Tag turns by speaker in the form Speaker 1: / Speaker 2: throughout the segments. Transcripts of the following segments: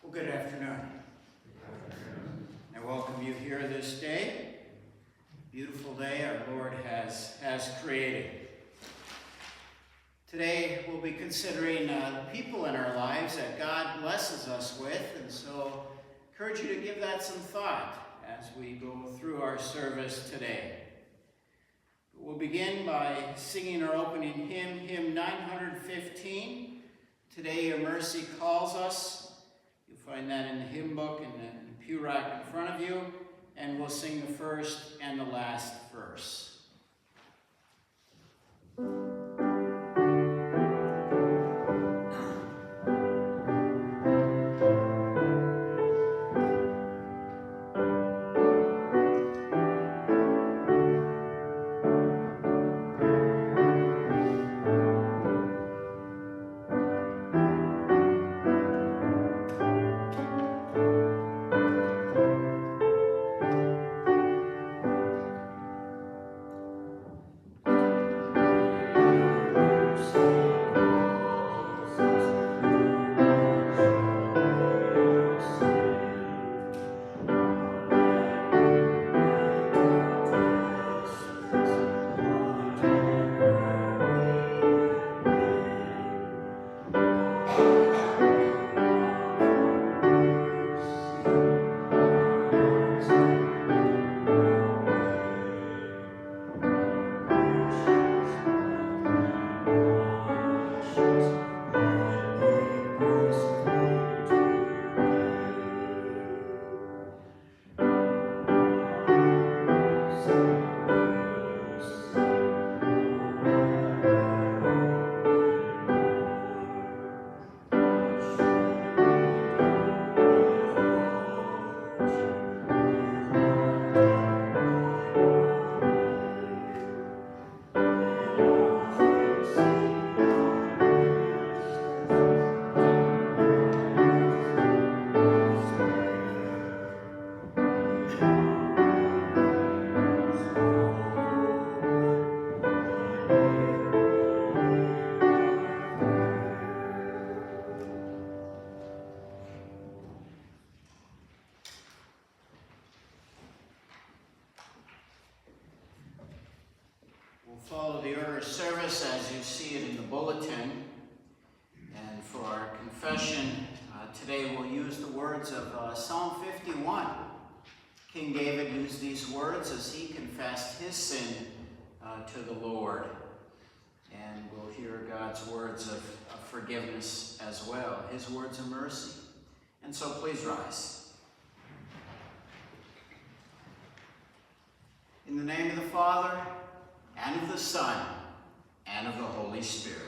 Speaker 1: Well, good afternoon. I welcome you here this day. Beautiful day our Lord has created. Today we'll be considering the people in our lives that God blesses us with, and so I encourage you to give that some thought as we go through our service today. We'll begin by singing our opening hymn, hymn 915. Today Your Mercy Calls Us. You'll find that in the hymn book and the pew rack in front of you, and we'll sing the first and the last verse. Follow the order of service as you see it in the bulletin. And for our confession, today we'll use the words of Psalm 51. King David used these words as he confessed his sin to the Lord. And we'll hear God's words of forgiveness as well, his words of mercy. And so please rise. In the name of the Father, and of the Son, and of the Holy Spirit.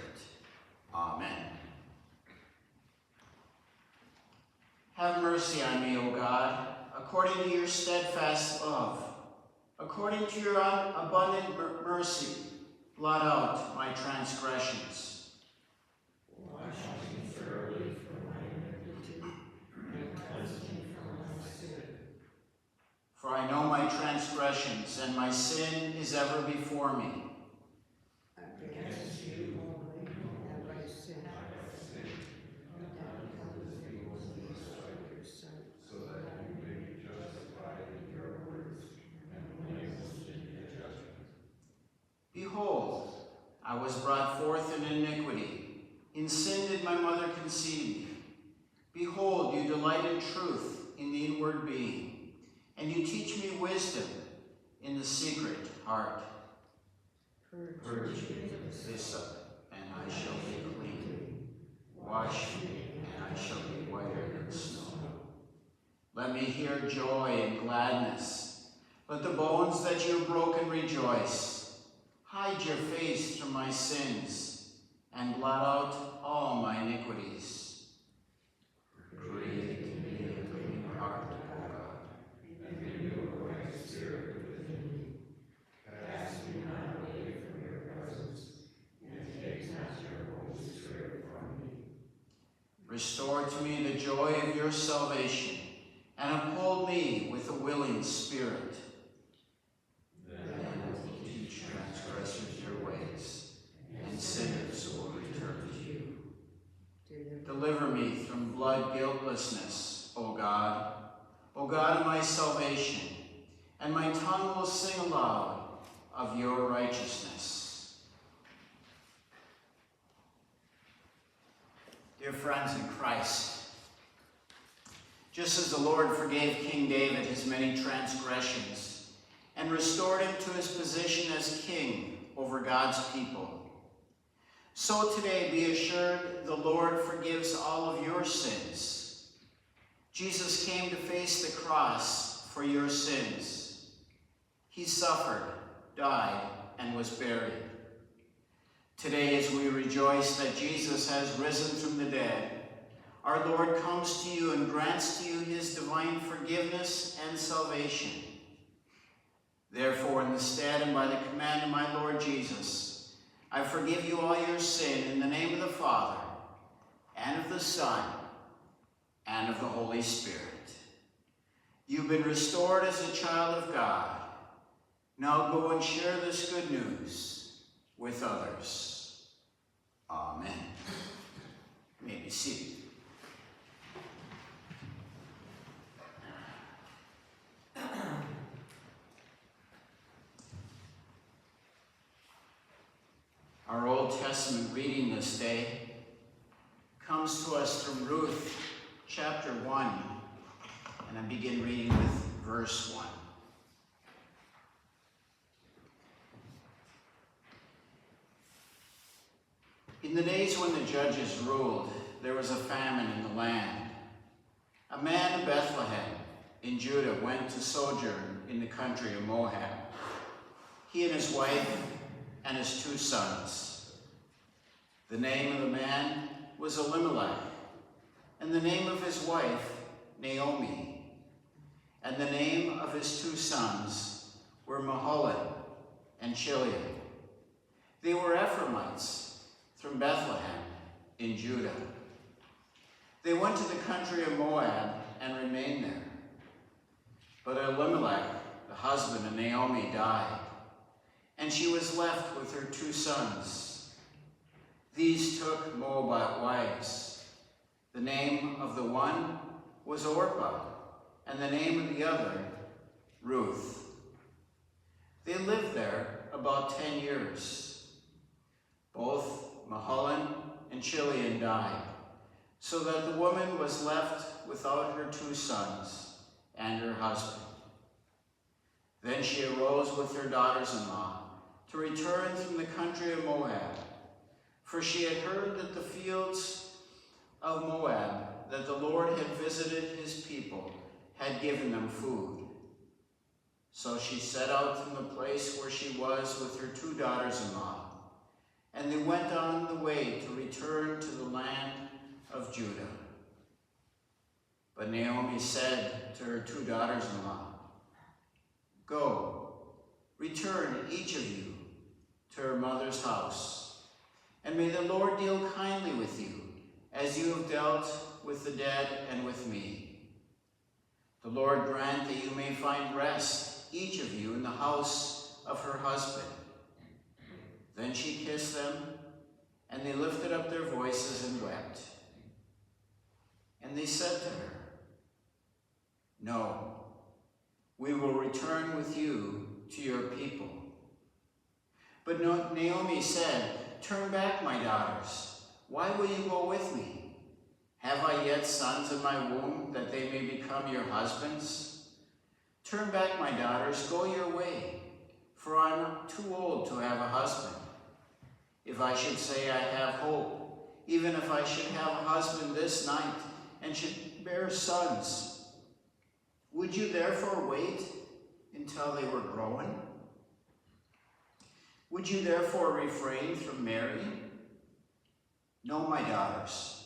Speaker 1: Amen. Have mercy on me, O God, according to your steadfast love. According to your abundant mercy, blot out my transgressions.
Speaker 2: Wash me thoroughly from my iniquity, and cleanse me from my sin.
Speaker 1: For I know my transgressions, and my sin is ever before me.
Speaker 2: Against you only have I sinned, and done what evil in your sight, so that you may be justified in your words, and blameless in your judgment.
Speaker 1: Behold, I was brought forth in iniquity. In sin did my mother conceive me. Behold, you delight in truth in the inward being, and you teach me wisdom in the secret heart. Purge me with hyssop, and I shall be clean. Wash me, and I shall be whiter than snow. Let me hear joy and gladness. Let the bones that you have broken rejoice. Hide your face from my sins, and blot out all my iniquities. Create in me a clean heart, O God,
Speaker 2: and renew a right spirit within me. Cast me not away from your presence, and take not your Holy Spirit from me.
Speaker 1: Restore to me the joy of your salvation, and uphold me with a willing spirit. Then I will teach transgressors your ways, and sinners will return to you. Deliver me from blood guiltlessness, God, O God of my salvation, and my tongue will sing aloud of your righteousness. Dear friends in Christ, just as the Lord forgave King David his many transgressions and restored him to his position as king over God's people, so today be assured the Lord forgives all of your sins. Jesus came to face the cross for your sins. He suffered, died, and was buried. Today, as we rejoice that Jesus has risen from the dead, our Lord comes to you and grants to you his divine forgiveness and salvation. Therefore, in the stead and by the command of my Lord Jesus, I forgive you all your sin in the name of the Father, and of the Son, and of the Holy Spirit. You've been restored as a child of God. Now go and share this good news with others. Amen. You may be seated. Our Old Testament reading this day comes to us from Ruth chapter 1, and I begin reading with verse 1. In the days when the judges ruled, there was a famine in the land. A man of Bethlehem in Judah went to sojourn in the country of Moab, he and his wife and his 2 sons. The name of the man was Elimelech, and the name of his wife Naomi, and the name of his 2 sons were Mahlon and Chilion. They were Ephraimites from Bethlehem in Judah. They went to the country of Moab and remained there. But Elimelech, the husband of Naomi, died, and she was left with her 2 sons. These took Moabite wives. The name of the one was Orpah, and the name of the other, Ruth. They lived there about 10 years. Both Mahlon and Chilion died, so that the woman was left without her 2 sons and her husband. Then she arose with her daughters-in-law to return from the country of Moab, for she had heard that the fields of Moab, that the Lord had visited his people, had given them food. So she set out from the place where she was with her 2 daughters-in-law, and they went on the way to return to the land of Judah. But Naomi said to her 2 daughters-in-law, "Go, return each of you to her mother's house, and may the Lord deal kindly with you, as you have dealt with the dead and with me. The Lord grant that you may find rest, each of you, in the house of her husband." Then she kissed them, and they lifted up their voices and wept. And they said to her, "No, we will return with you to your people." But Naomi said, "Turn back, my daughters. Why will you go with me? Have I yet sons in my womb, that they may become your husbands? Turn back, my daughters, go your way, for I am too old to have a husband. If I should say I have hope, even if I should have a husband this night, and should bear sons, would you therefore wait until they were grown? Would you therefore refrain from marrying? No, my daughters,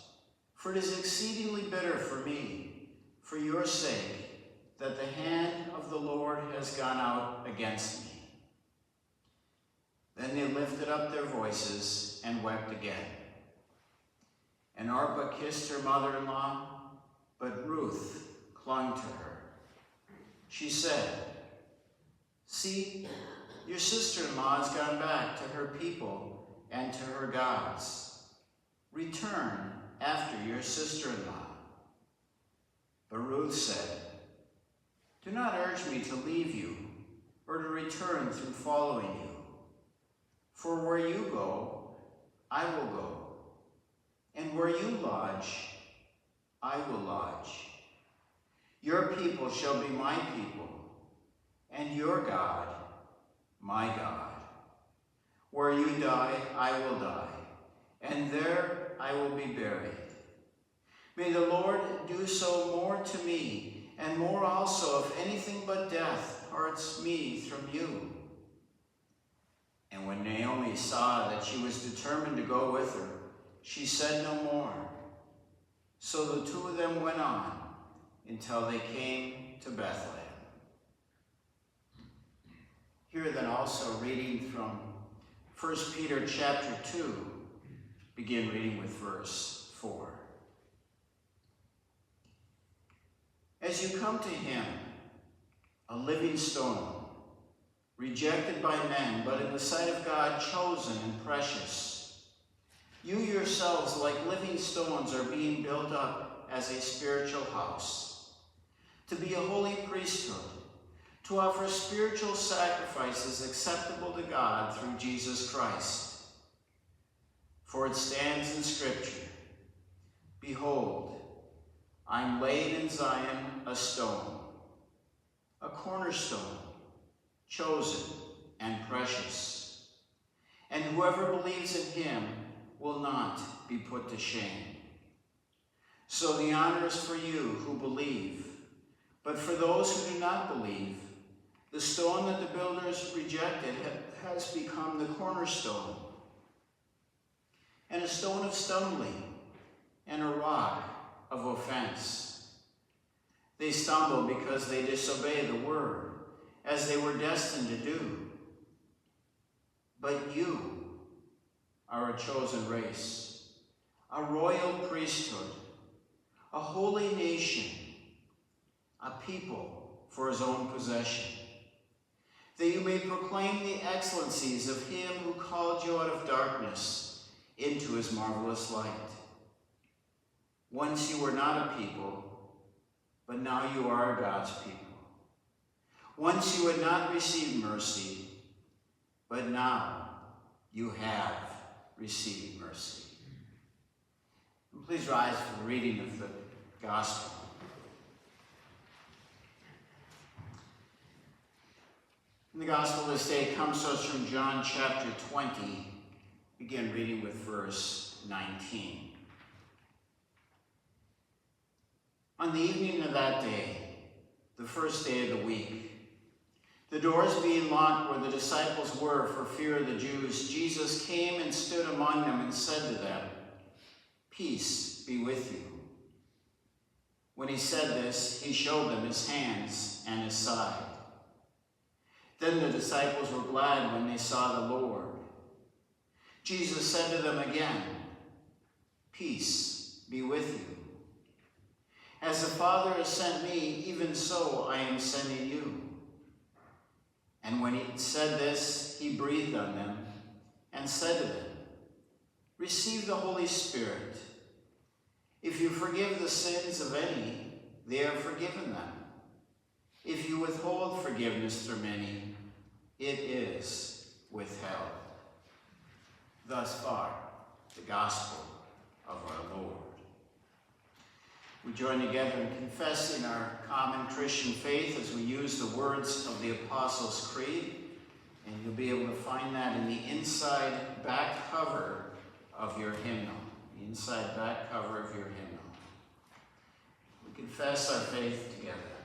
Speaker 1: for it is exceedingly bitter for me, for your sake, that the hand of the Lord has gone out against me." Then they lifted up their voices and wept again. And Orpah kissed her mother-in-law, but Ruth clung to her. She said, "See, your sister-in-law has gone back to her people and to her gods. Return after your sister-in-law." But Ruth said, "Do not urge me to leave you or to return through following you. For where you go, I will go, and where you lodge, I will lodge. Your people shall be my people, and your God, my God. Where you die, I will die, and there I will be buried. May the Lord do so more to me, and more also, if anything but death parts me from you." And when Naomi saw that she was determined to go with her, she said no more. So the two of them went on until they came to Bethlehem. Here then also reading from 1 Peter chapter 2, begin reading with verse 4. As you come to him, a living stone, rejected by men, but in the sight of God chosen and precious, you yourselves, like living stones, are being built up as a spiritual house, to be a holy priesthood, to offer spiritual sacrifices acceptable to God through Jesus Christ. For it stands in Scripture, "Behold, I'm laid in Zion a stone, a cornerstone, chosen and precious, and whoever believes in him will not be put to shame. So the honor is for you who believe, but for those who do not believe, the stone that the builders rejected has become the cornerstone, and a stone of stumbling, and a rock of offense. They stumble because they disobey the word, as they were destined to do. But you are a chosen race, a royal priesthood, a holy nation, a people for his own possession, that you may proclaim the excellencies of him who called you out of darkness into his marvelous light. Once you were not a people, but now you are God's people. Once you had not received mercy, but now you have received mercy." And please rise for the reading of the gospel. And the gospel this day comes to us from John chapter 20. Begin reading with verse 19. On the evening of that day, the first day of the week, the doors being locked where the disciples were for fear of the Jews, Jesus came and stood among them and said to them, "Peace be with you." When he said this, he showed them his hands and his side. Then the disciples were glad when they saw the Lord. Jesus said to them again, "Peace be with you. As the Father has sent me, even so I am sending you." And when he said this, he breathed on them and said to them, "Receive the Holy Spirit. If you forgive the sins of any, they are forgiven them. If you withhold forgiveness from any, it is withheld." Thus far, the gospel of our Lord. We join together in confessing our common Christian faith as we use the words of the Apostles' Creed, and you'll be able to find that in the inside back cover of your hymnal. The inside back cover of your hymnal. We confess our faith together.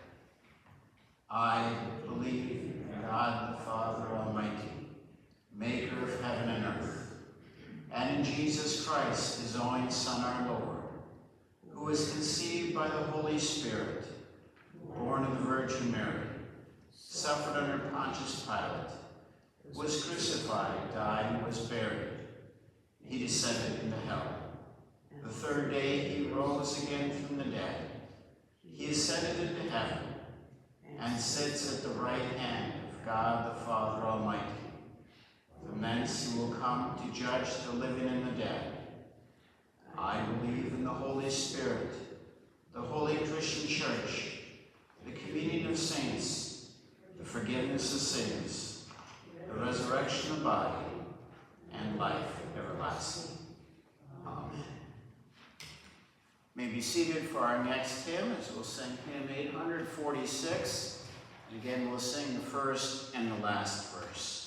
Speaker 1: I believe in God the Father Almighty, maker of heaven and earth, and in Jesus Christ, his only Son, our Lord, who was conceived by the Holy Spirit, born of the Virgin Mary, suffered under Pontius Pilate, was crucified, died, and was buried. He descended into hell. The third day he rose again from the dead. He ascended into heaven and sits at the right hand of God the Father Almighty. From thence he will come to judge the living and the dead. I believe in the Holy Spirit, the Holy Christian Church, the communion of saints, the forgiveness of sins, the resurrection of body, and life everlasting. Amen. May be seated for our next hymn as we'll sing hymn 846. And again, we'll sing the first and the last verse.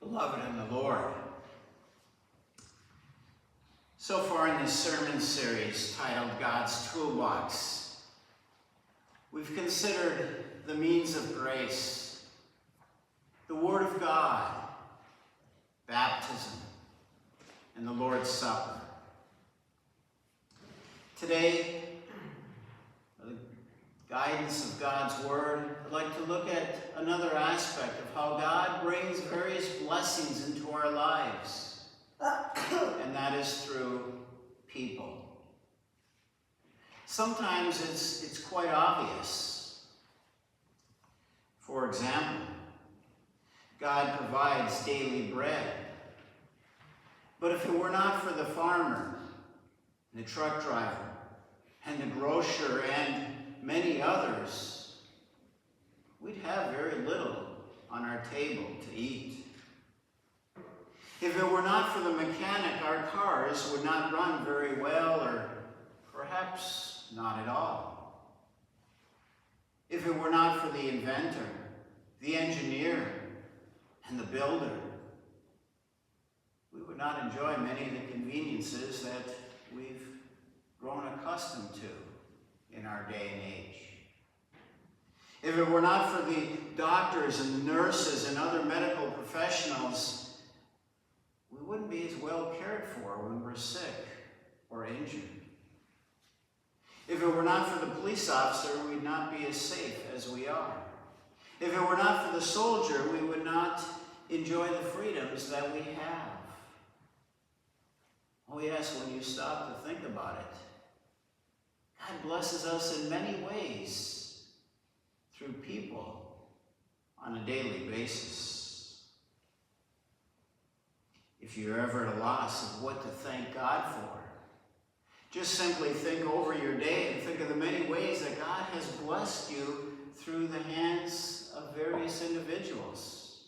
Speaker 1: Beloved in the Lord, so far in this sermon series titled God's Toolbox, we've considered the means of grace, the Word of God, baptism, and the Lord's Supper. Today, the guidance of God's Word, I'd like to look at another aspect of how God brings various blessings into our lives, and that is through people. Sometimes it's quite obvious. For example, God provides daily bread. But if it were not for the farmer, the truck driver, and the grocer, and many others, we'd have very little on our table to eat. If it were not for the mechanic, our cars would not run very well, or perhaps not at all. If it were not for the inventor, the engineer, and the builder, we would not enjoy many of the conveniences that we've grown accustomed to in our day and age. If it were not for the doctors and nurses and other medical professionals, we wouldn't be as well cared for when we're sick or injured. If it were not for the police officer, we'd not be as safe as we are. If it were not for the soldier, we would not enjoy the freedoms that we have. Oh yes, when you stop to think about it, God blesses us in many ways through people on a daily basis. If you're ever at a loss of what to thank God for, just simply think over your day and think of the many ways that God has blessed you through the hands of various individuals.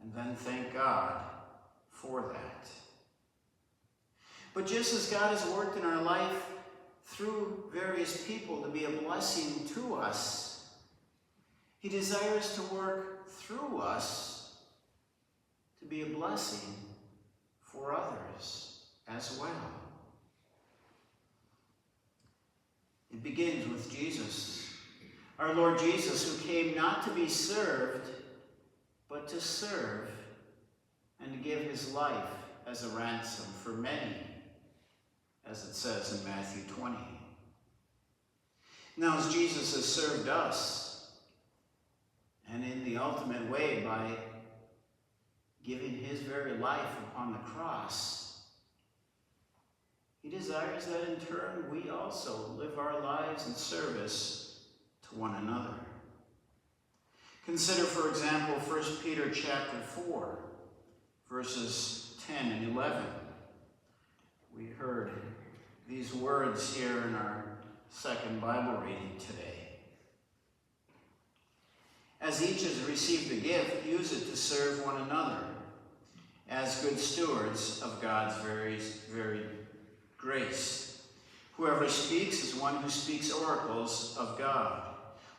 Speaker 1: And then thank God for that. But just as God has worked in our life through various people to be a blessing to us, he desires to work through us to be a blessing for others as well. It begins with Jesus, our Lord Jesus, who came not to be served, but to serve and to give his life as a ransom for many, as it says in Matthew 20. Now, as Jesus has served us, and in the ultimate way by giving his very life upon the cross, he desires that in turn we also live our lives in service to one another. Consider, for example, 1 Peter chapter 4, verses 10 and 11. We heard these words here in our second Bible reading today. As each has received a gift, use it to serve one another as good stewards of God's varied grace. Whoever speaks is one who speaks oracles of God.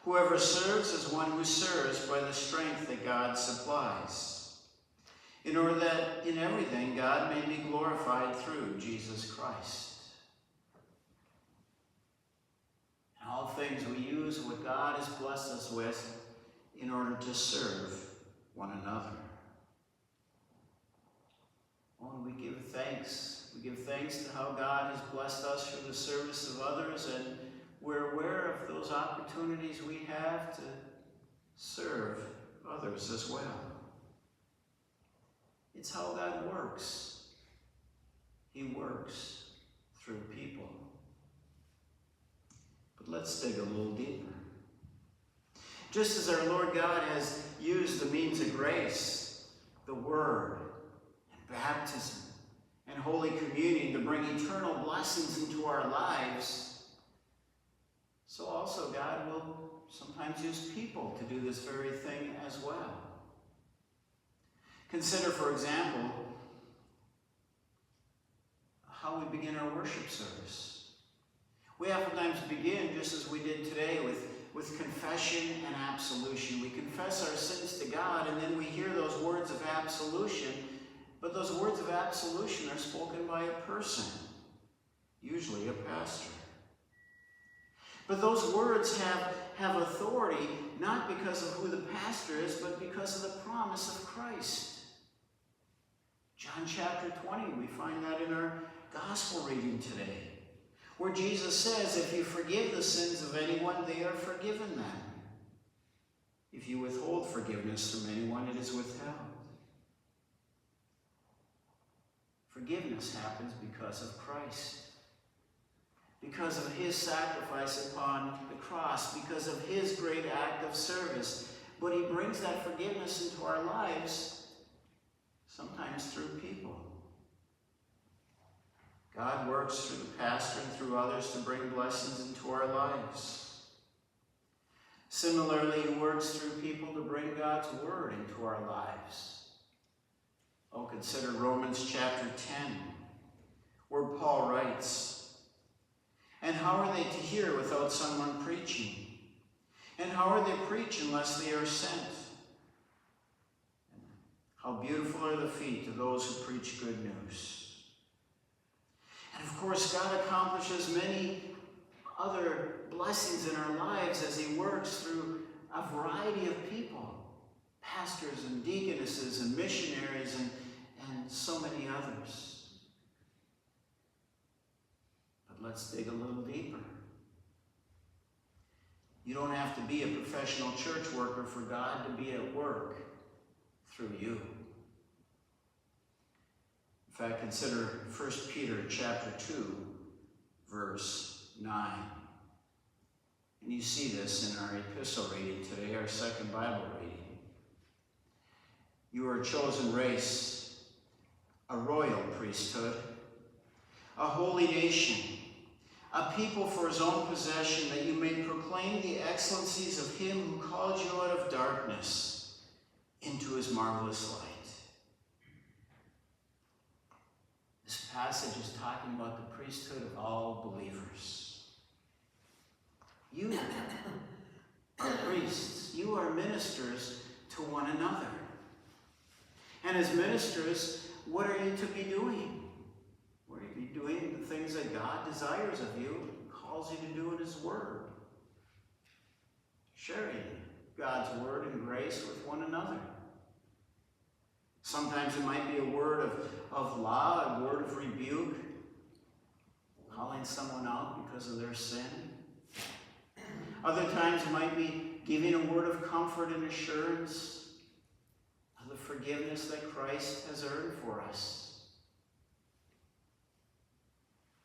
Speaker 1: Whoever serves is one who serves by the strength that God supplies, in order that in everything God may be glorified through Jesus Christ. In all things we use what God has blessed us with in order to serve one another. Oh, and we give thanks. We give thanks to how God has blessed us for the service of others, and we're aware of those opportunities we have to serve others as well. It's how God works. He works through people. But let's dig a little deeper. Just as our Lord God has used the means of grace, the Word, and baptism, and Holy Communion to bring eternal blessings into our lives, so also God will sometimes use people to do this very thing as well. Consider, for example, how we begin our worship service. We oftentimes begin, just as we did today, with confession and absolution. We confess our sins to God, and then we hear those words of absolution. But those words of absolution are spoken by a person, usually a pastor. But those words have authority, not because of who the pastor is, but because of the promise of Christ. John chapter 20, we find that in our gospel reading today, where Jesus says, if you forgive the sins of anyone, they are forgiven them. If you withhold forgiveness from anyone, it is withheld. Forgiveness happens because of Christ, because of his sacrifice upon the cross, because of his great act of service. But he brings that forgiveness into our lives, sometimes through people. God works through the pastor and through others to bring blessings into our lives. Similarly, he works through people to bring God's word into our lives. Oh, consider Romans chapter 10, where Paul writes, and how are they to hear without someone preaching? And how are they preach unless they are sent? How beautiful are the feet of those who preach good news. And of course, God accomplishes many other blessings in our lives as he works through a variety of people. Pastors and deaconesses and missionaries and so many others. But let's dig a little deeper. You don't have to be a professional church worker for God to be at work through you. In fact, consider 1 Peter chapter 2, verse 9. And you see this in our epistle reading today, our second Bible reading. You are a chosen race, a royal priesthood, a holy nation, a people for his own possession, that you may proclaim the excellencies of him who called you out of darkness into his marvelous light. This passage is talking about the priesthood of all believers. You are priests. You are ministers to one another. And as ministers, what are you to be doing? What are you to be doing? The things that God desires of you, calls you to do in his word. Sharing God's word and grace with one another. Sometimes it might be a word of law, a word of rebuke, calling someone out because of their sin. Other times it might be giving a word of comfort and assurance of the forgiveness that Christ has earned for us.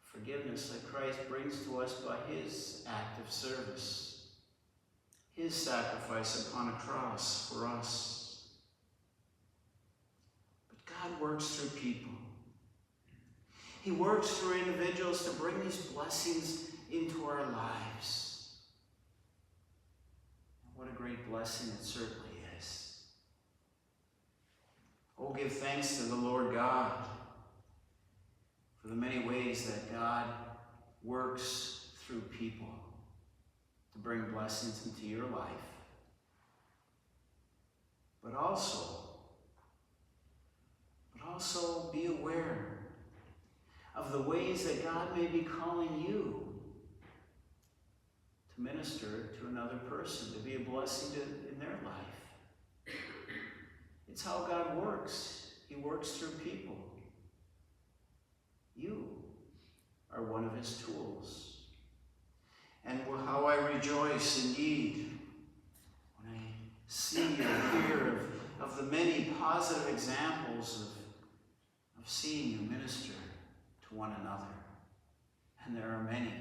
Speaker 1: Forgiveness that Christ brings to us by his act of service, his sacrifice upon a cross for us. God works through people. He works through individuals to bring these blessings into our lives. What a great blessing it certainly is. Oh, give thanks to the Lord God for the many ways that God works through people to bring blessings into your life. But also be aware of the ways that God may be calling you to minister to another person, to be a blessing in their life. It's how God works. He works through people. You are one of his tools. And how I rejoice indeed when I see and hear of the many positive examples of seeing you minister to one another. And there are many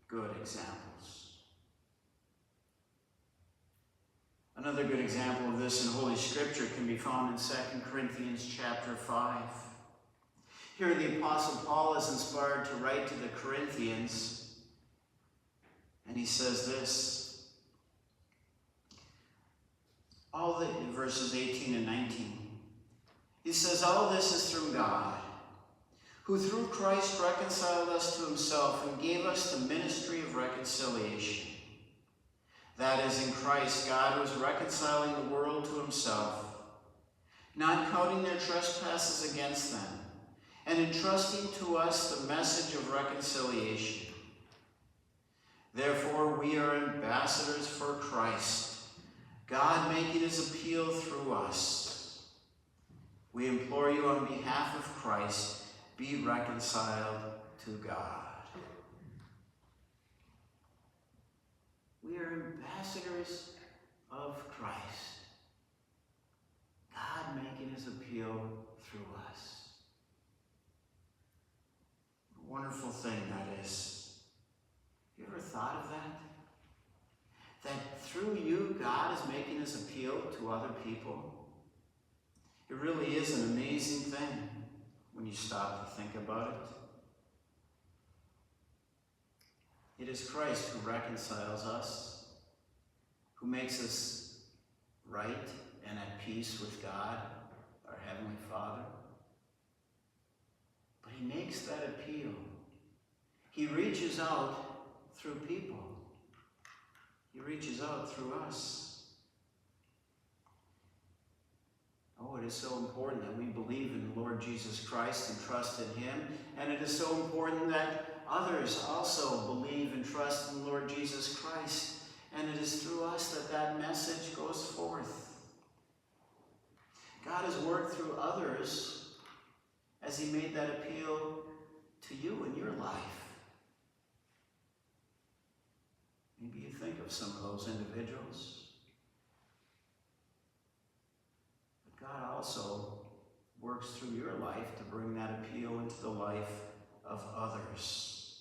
Speaker 1: good examples. Another good example of this in Holy Scripture can be found in 2 Corinthians chapter 5. Here the Apostle Paul is inspired to write to the Corinthians, and he says this, verses 18 and 19. He says, all this is through God, who through Christ reconciled us to himself and gave us the ministry of reconciliation. That is, in Christ, God was reconciling the world to himself, not counting their trespasses against them, and entrusting to us the message of reconciliation. Therefore, we are ambassadors for Christ, God making his appeal through us. We implore you on behalf of Christ, be reconciled to God. We are ambassadors of Christ, God making his appeal through us. What a wonderful thing that is. You ever thought of that? That through you, God is making his appeal to other people? It really is an amazing thing when you stop to think about it. It is Christ who reconciles us, who makes us right and at peace with God, our Heavenly Father. But he makes that appeal. He reaches out through people. He reaches out through us. Oh, it is so important that we believe in the Lord Jesus Christ and trust in him. And it is so important that others also believe and trust in the Lord Jesus Christ. And it is through us that that message goes forth. God has worked through others as he made that appeal to you in your life. Maybe you think of some of those individuals. God also works through your life to bring that appeal into the life of others.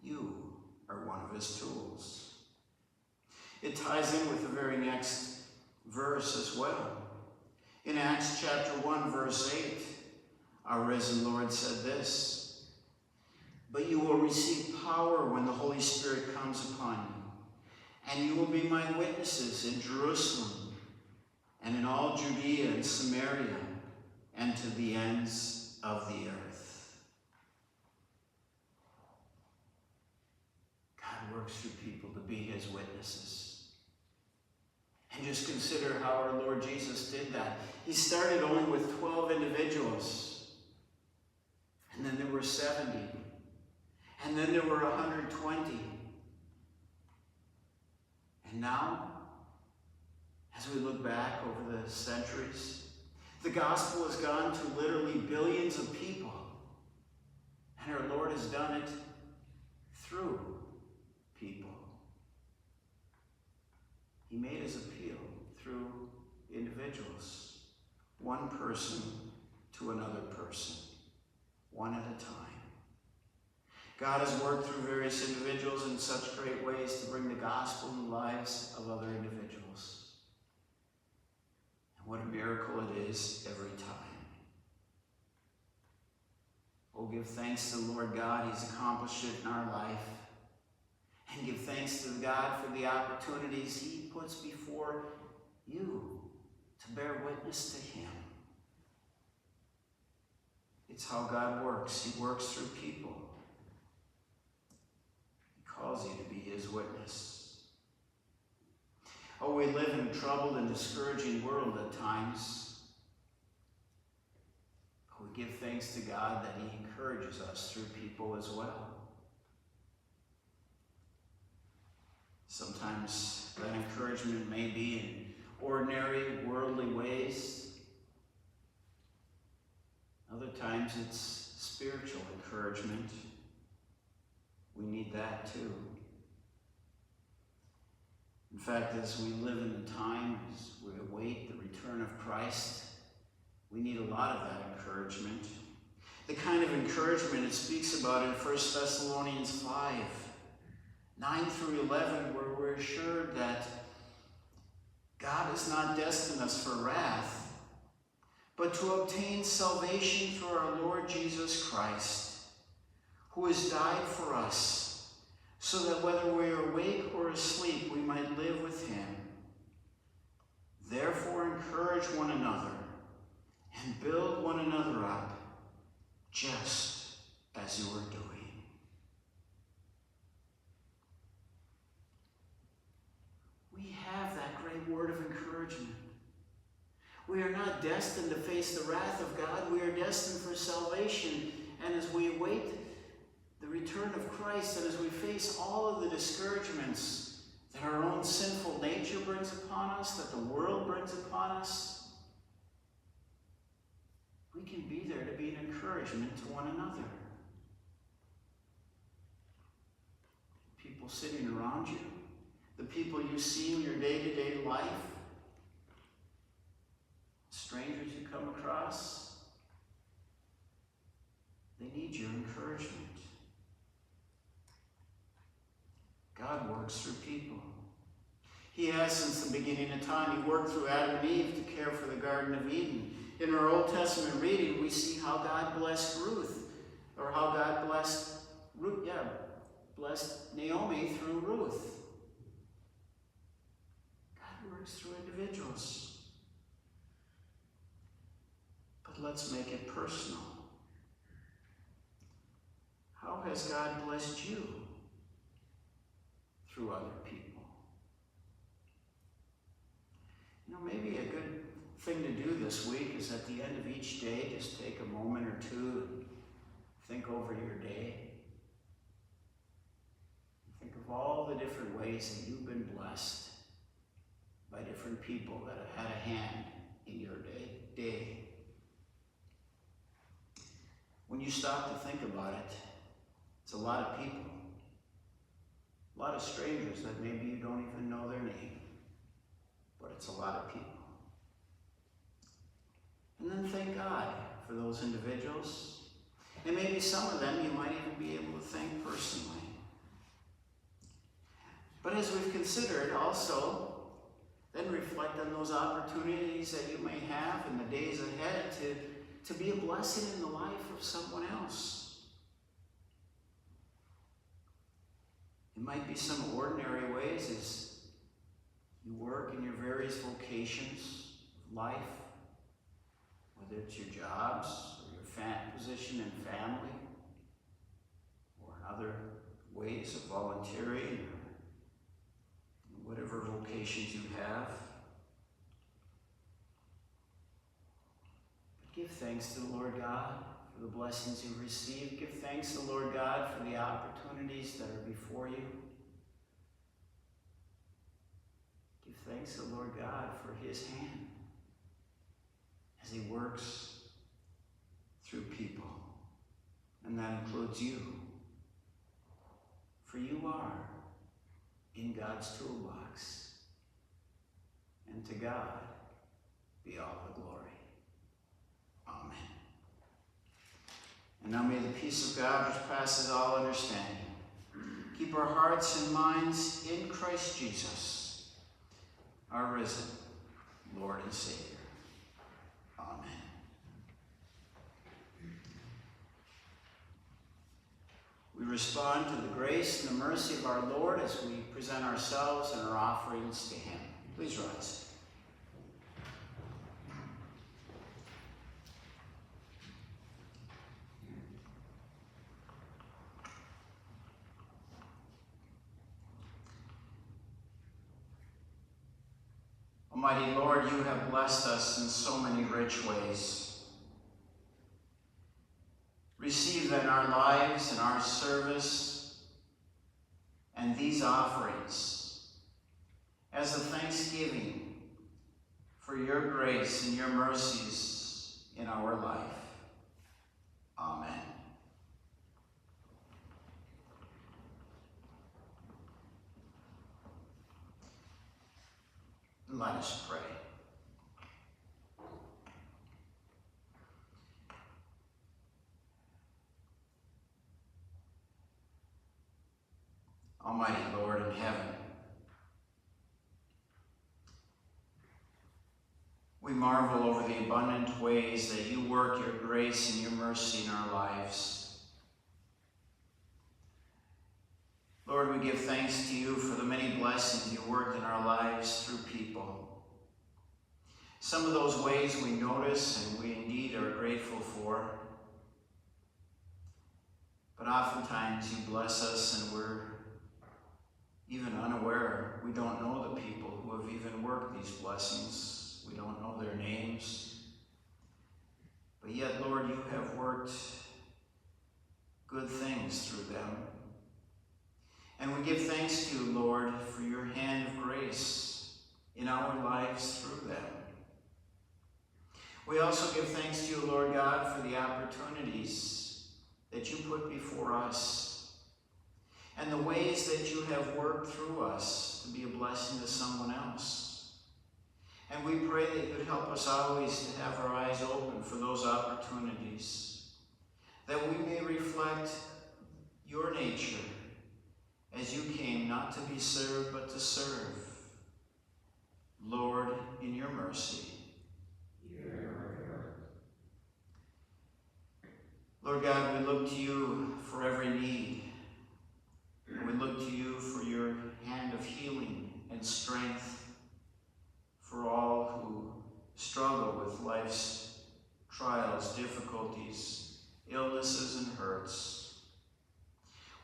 Speaker 1: You are one of his tools. It ties in with the very next verse as well. In Acts chapter 1, verse 8, our risen Lord said this, "But you will receive power when the Holy Spirit comes upon you. And you will be my witnesses in Jerusalem and in all Judea and Samaria and to the ends of the earth. God works through people to be his witnesses. And just consider how our Lord Jesus did that. He started only with 12 individuals. And then there were 70. And then there were 120. And now, as we look back over the centuries, the gospel has gone to literally billions of people. And our Lord has done it through people. He made his appeal through individuals, one person to another person, one at a time. God has worked through various individuals in such great ways to bring the gospel in the lives of other individuals. And what a miracle it is every time. Oh, give thanks to the Lord God. He's accomplished it in our life. And give thanks to God for the opportunities he puts before you to bear witness to him. It's how God works. He works through people. He calls you to be his witness. Oh, we live in a troubled and discouraging world at times. But we give thanks to God that he encourages us through people as well. Sometimes that encouragement may be in ordinary, worldly ways. Other times it's spiritual encouragement. We need that too. In fact, as we live in the time, as we await the return of Christ, we need a lot of that encouragement. The kind of encouragement it speaks about in 1 Thessalonians 5, 9 through 11, where we're assured that God has not destined us for wrath, but to obtain salvation through our Lord Jesus Christ, who has died for us, so that whether we are awake or asleep, we might live with him. Therefore, encourage one another and build one another up, just as you are doing. We have that great word of encouragement. We are not destined to face the wrath of God. We are destined for salvation. And as we await the return of Christ, and as we face all of the discouragements that our own sinful nature brings upon us, that the world brings upon us, we can be there to be an encouragement to one another. People sitting around you, the people you see in your day-to-day life, strangers you come across, they need your encouragement. God works through people. He has since the beginning of time. He worked through Adam and Eve to care for the Garden of Eden. In our Old Testament reading, we see how God blessed Ruth, or how God blessed Naomi through Ruth. God works through individuals. But let's make it personal. How has God blessed you through other people? You know, maybe a good thing to do this week is at the end of each day, just take a moment or two and think over your day. Think of all the different ways that you've been blessed by different people that have had a hand in your day. When you stop to think about it, it's a lot of people. A lot of strangers that maybe you don't even know their name. But it's a lot of people. And then thank God for those individuals. And maybe some of them you might even be able to thank personally. But as we've considered, also, then reflect on those opportunities that you may have in the days ahead to be a blessing in the life of someone else. It might be some ordinary ways as you work in your various vocations of life, whether it's your jobs or your position in family, or in other ways of volunteering, or whatever vocations you have. But give thanks to the Lord God for the blessings you've received. Give thanks to the Lord God for the opportunities that are before you. Give thanks to the Lord God for his hand as he works through people. And that includes you. For you are in God's toolbox. And to God be all the glory. Amen. And now may the peace of God, which passes all understanding, keep our hearts and minds in Christ Jesus, our risen Lord and Savior. Amen. We respond to the grace and the mercy of our Lord as we present ourselves and our offerings to him. Please rise. Almighty Lord, you have blessed us in so many rich ways. Receive then our lives and our service and these offerings as a thanksgiving for your grace and your mercies in our life. Amen. Let us pray. Almighty Lord in heaven, we marvel over the abundant ways that you work your grace and your mercy in our lives. Lord, we give thanks to you for the many blessings you worked in our lives through people. Some of those ways we notice and we indeed are grateful for. But oftentimes you bless us and we're even unaware. We don't know the people who have even worked these blessings. We don't know their names. But yet, Lord, you have worked good things through them. And we give thanks to you, Lord, for your hand of grace in our lives through them. We also give thanks to you, Lord God, for the opportunities that you put before us and the ways that you have worked through us to be a blessing to someone else. And we pray that you would help us always to have our eyes open for those opportunities, that we may reflect your nature as you came not to be served, but to serve. Lord, in your mercy. Lord God, we look to you for every need. And we look to you for your hand of healing and strength for all who struggle with life's trials, difficulties, illnesses, and hurts.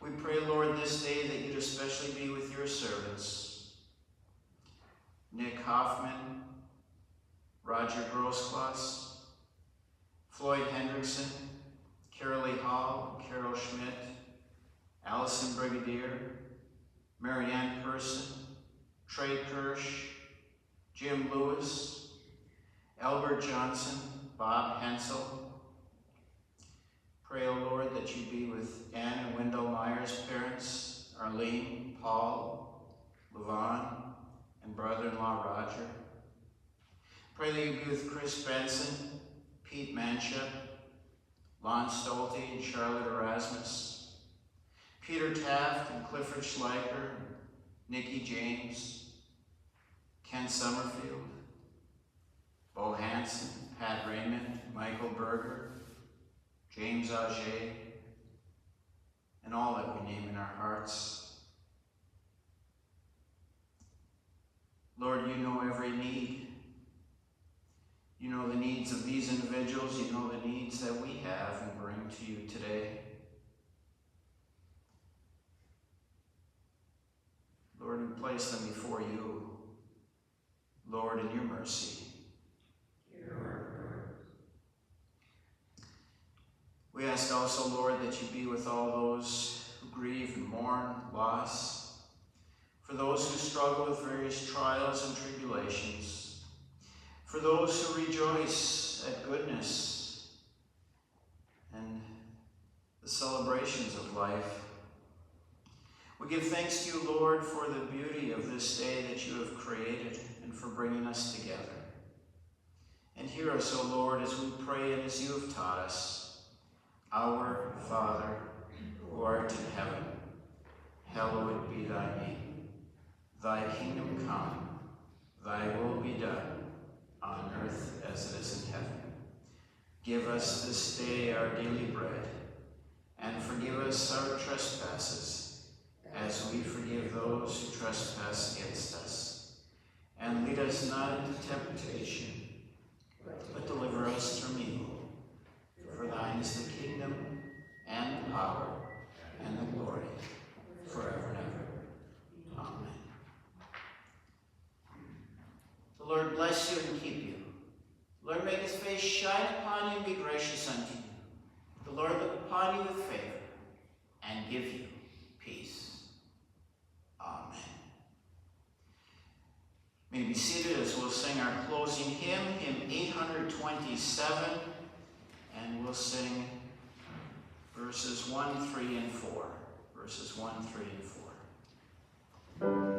Speaker 1: We pray, Lord, this day that you'd especially be with your servants. Nick Hoffman, Roger Grossglass, Floyd Hendrickson, Carolee Hall, Carol Schmidt, Allison Brigadier, Marianne Person, Trey Kirsch, Jim Lewis, Albert Johnson, Bob Hensel. Pray, O Lord, that you be with Ann and Wendell Meyer's parents, Arlene, Paul, Levon, and brother-in-law Roger. Pray that you be with Chris Benson, Pete Manship, Lon Stolte and Charlotte Erasmus, Peter Taft and Clifford Schleicher, Nikki James, Ken Summerfield, Bo Hansen, Pat Raymond, Michael Berger, James Auger, and all that we name in our hearts. individuals, you know the needs that we have and bring to you today. Lord, we place them before you. Lord, in your mercy. We ask also, Lord, that you be with all those who grieve and mourn loss, for those who struggle with various trials and tribulations, for those who rejoice at goodness and the celebrations of life. We give thanks to you, Lord, for the beauty of this day that you have created and for bringing us together. And hear us, O Lord, as we pray and as you have taught us. Our Father, who art in heaven, hallowed be thy name. Thy kingdom come, thy will be done, on earth as it is in heaven. Give us this day our daily bread, and forgive us our trespasses, as we forgive those who trespass against us. And lead us not into temptation, but deliver us from evil. For thine is the kingdom, and the power, and the glory, forever and ever. Amen. The Lord bless you and keep you. The Lord make his face shine upon you and be gracious unto you. The Lord look upon you with favor and give you peace. Amen. You may be seated as we'll sing our closing hymn, hymn 827, and we'll sing verses 1, 3, and 4. Verses 1, 3, and 4.